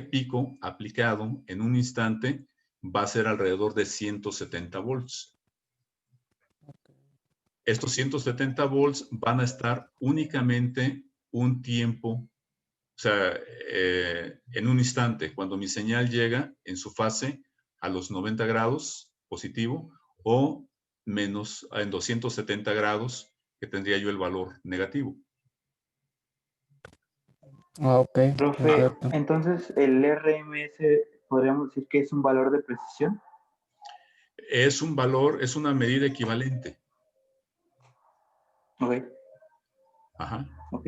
pico aplicado en un instante va a ser alrededor de 170 volts. Estos 170 volts van a estar únicamente un tiempo, o sea, en un instante, cuando mi señal llega en su fase a los 90 grados positivo o menos en 270 grados, que tendría yo el valor negativo. Ok, Profe, perfecto. entonces el RMS podríamos decir que es un valor de precisión. Es un valor, es una medida equivalente. Ok, Ajá. ok.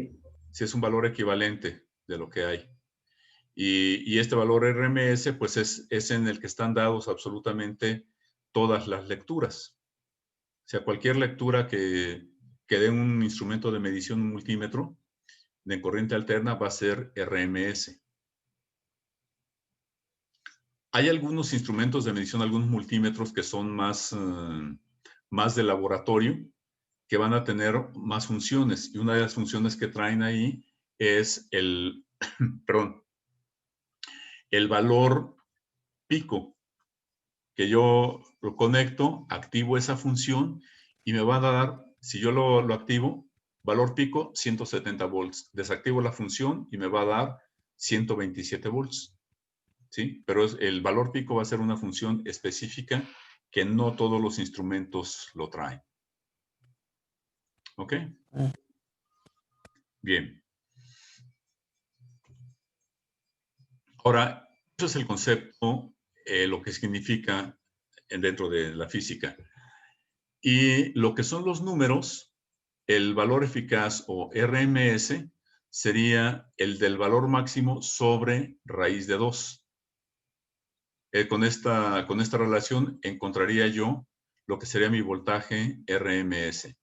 Sí, es un valor equivalente de lo que hay. Y este valor RMS, pues es en el que están dados absolutamente todas las lecturas. O sea, cualquier lectura que dé un instrumento de medición, un multímetro, de corriente alterna va a ser RMS. Hay algunos instrumentos de medición, algunos multímetros que son más de laboratorio, que van a tener más funciones. Y una de las funciones que traen ahí es el, perdón, el valor pico, que yo lo conecto, activo esa función y me va a dar, si yo lo activo, valor pico 170 volts. Desactivo la función y me va a dar 127 volts. ¿Sí? Pero el valor pico va a ser una función específica que no todos los instrumentos lo traen. ¿Ok? Bien. Ahora, eso es el concepto, lo que significa dentro de la física. Y lo que son los números, el valor eficaz o RMS sería el del valor máximo sobre raíz de 2. Con esta relación encontraría yo lo que sería mi voltaje RMS.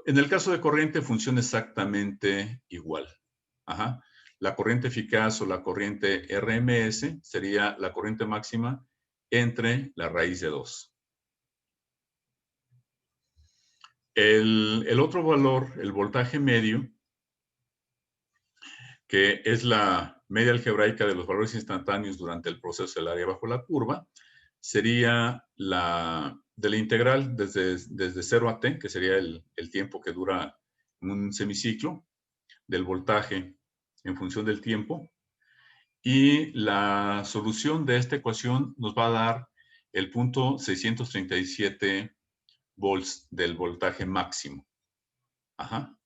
En el caso de corriente funciona exactamente igual. Ajá. La corriente eficaz o la corriente RMS sería la corriente máxima entre la raíz de 2. El otro valor, el voltaje medio, que es la media algebraica de los valores instantáneos durante el proceso del área bajo la curva, sería de la integral desde 0 a t, que sería el tiempo que dura un semiciclo, del voltaje en función del tiempo. Y la solución de esta ecuación nos va a dar el punto 637 volts del voltaje máximo. Ajá.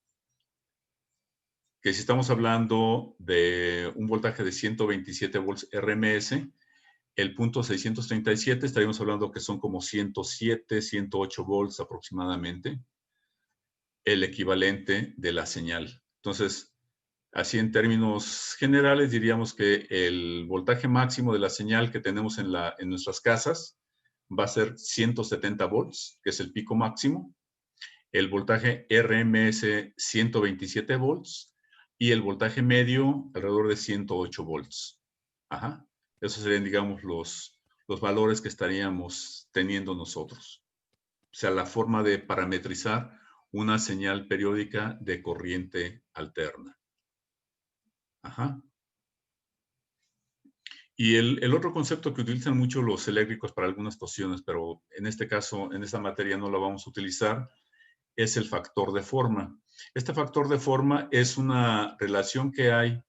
Que si estamos hablando de un voltaje de 127 volts RMS, el punto 637 estaríamos hablando que son como 107, 108 volts aproximadamente, el equivalente de la señal. Entonces, así en términos generales diríamos que el voltaje máximo de la señal que tenemos en nuestras casas va a ser 170 volts, que es el pico máximo. El voltaje RMS 127 volts y el voltaje medio alrededor de 108 volts. Ajá. Esos serían, digamos, los valores que estaríamos teniendo nosotros. O sea, la forma de parametrizar una señal periódica de corriente alterna. Ajá. Y el otro concepto que utilizan mucho los eléctricos para algunas cuestiones, pero en este caso, en esta materia no lo vamos a utilizar, es el factor de forma. Este factor de forma es una relación que hay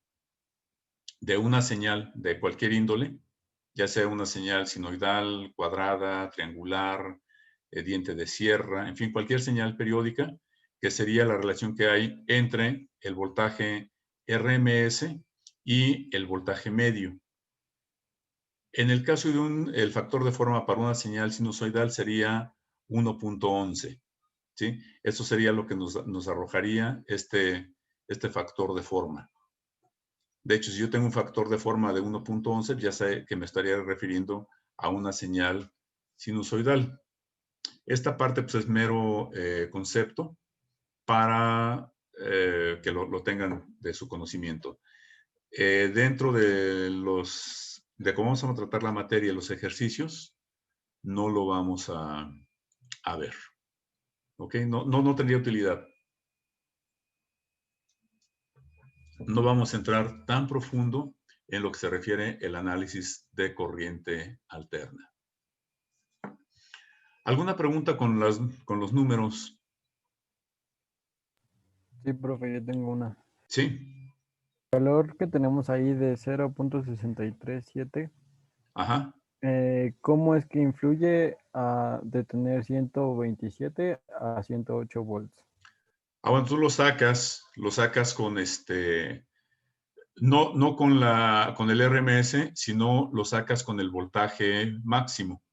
de una señal de cualquier índole, ya sea una señal sinoidal, cuadrada, triangular, diente de sierra, en fin, cualquier señal periódica, que sería la relación que hay entre el voltaje RMS y el voltaje medio. En el caso de el factor de forma para una señal sinusoidal sería 1.11. ¿Sí? Eso sería lo que nos arrojaría este factor de forma. De hecho, si yo tengo un factor de forma de 1.11, ya sé que me estaría refiriendo a una señal sinusoidal. Esta parte pues, es mero concepto para que lo tengan de su conocimiento. Dentro de cómo vamos a tratar la materia y los ejercicios, no lo vamos a ver. ¿Ok? No tendría utilidad. No vamos a entrar tan profundo en lo que se refiere el análisis de corriente alterna. ¿Alguna pregunta con los números? Sí, profe, yo tengo una. Sí. El valor que tenemos ahí de 0.637, Ajá. ¿cómo es que influye de tener 127 a 108 volts? Ah, bueno, tú lo sacas con no con el RMS, sino lo sacas con el voltaje máximo.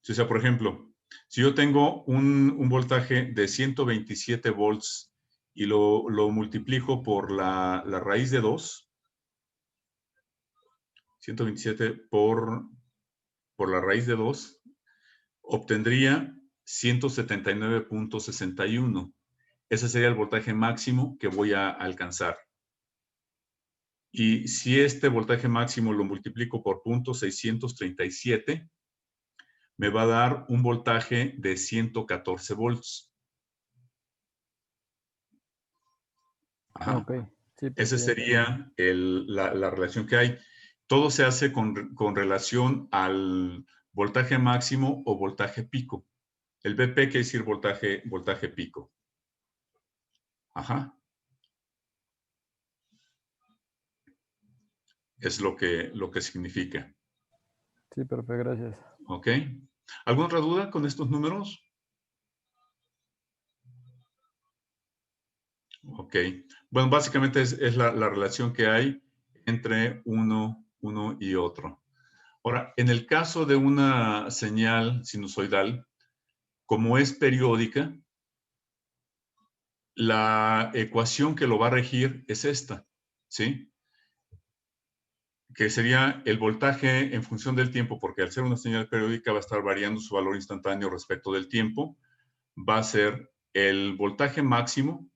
O sea, por ejemplo, si yo tengo un voltaje de 127 volts y lo multiplico por la raíz de 2, 127 por la raíz de 2, obtendría 179.61. Ese sería el voltaje máximo que voy a alcanzar. Y si este voltaje máximo lo multiplico por 0.637, me va a dar un voltaje de 114 volts. Ajá. Ok, sí, Esa profe, ya entendí. sería la relación que hay. Todo se hace con relación al voltaje máximo o voltaje pico. El BP quiere decir voltaje pico. Ajá. Es lo que significa. Sí, profe, gracias. ¿Ok? ¿Alguna otra duda con estos números? Ok. Bueno, básicamente es la relación que hay entre uno y otro. Ahora, en el caso de una señal sinusoidal, como es periódica, la ecuación que lo va a regir es esta, ¿sí? Que sería el voltaje en función del tiempo, porque al ser una señal periódica va a estar variando su valor instantáneo respecto del tiempo, va a ser el voltaje máximo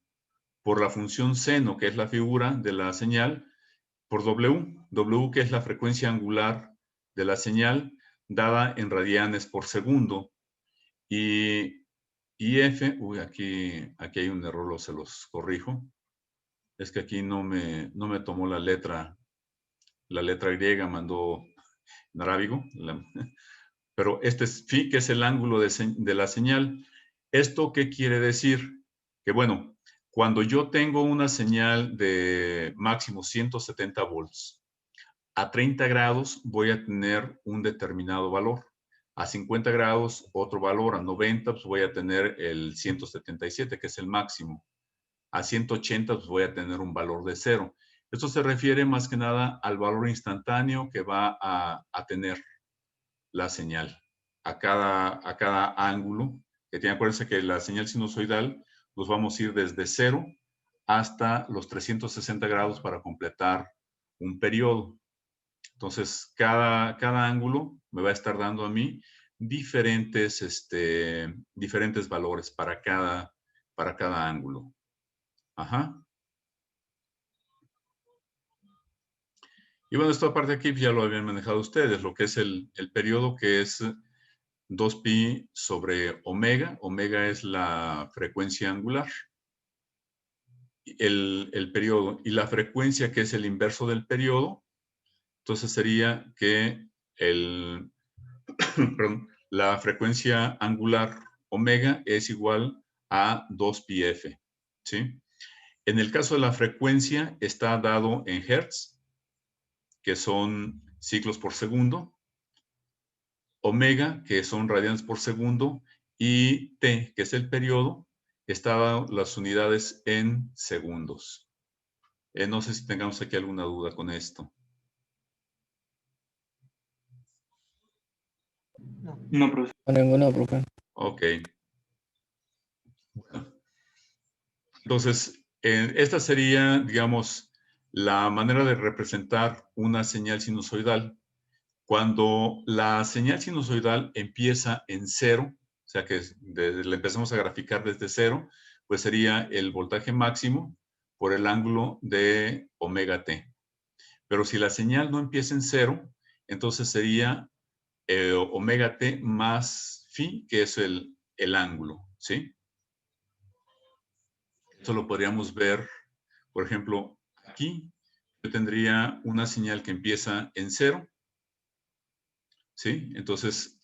por la función seno, que es la figura de la señal, por W, que es la frecuencia angular de la señal, dada en radianes por segundo, y F, aquí hay un error, se los corrijo, es que aquí no me tomó la letra griega, mandó en arábigo, pero este es phi, que es el ángulo de la señal. ¿Esto qué quiere decir? Que bueno, cuando yo tengo una señal de máximo 170 volts, a 30 grados voy a tener un determinado valor. A 50 grados otro valor. A 90 pues voy a tener el 177, que es el máximo. A 180 pues voy a tener un valor de 0. Esto se refiere más que nada al valor instantáneo que va a tener la señal a cada ángulo que tiene. Acuérdense que la señal sinusoidal nos vamos a ir desde 0 hasta los 360 grados para completar un periodo. Entonces, cada ángulo me va a estar dando a mí diferentes valores para cada ángulo. Ajá. Y bueno, esta parte aquí ya lo habían manejado ustedes, lo que es el periodo, que es 2pi sobre omega. Omega es la frecuencia angular. El periodo y la frecuencia, que es el inverso del periodo, entonces sería que perdón, la frecuencia angular omega es igual a 2πf, ¿sí? En el caso de la frecuencia está dado en hertz, que son ciclos por segundo, omega, que son radianes por segundo, y t, que es el periodo, está dado las unidades en segundos. No sé si tengamos aquí alguna duda con esto. No, profesor. Ninguna, profe. Ok. Bueno, entonces, esta sería, digamos, la manera de representar una señal sinusoidal. Cuando la señal sinusoidal empieza en 0, o sea que la empezamos a graficar desde 0, pues sería el voltaje máximo por el ángulo de omega t. Pero si la señal no empieza en 0, entonces sería omega t más phi, que es el ángulo, ¿sí? Esto lo podríamos ver, por ejemplo, aquí yo tendría una señal que empieza en 0, ¿sí? Entonces,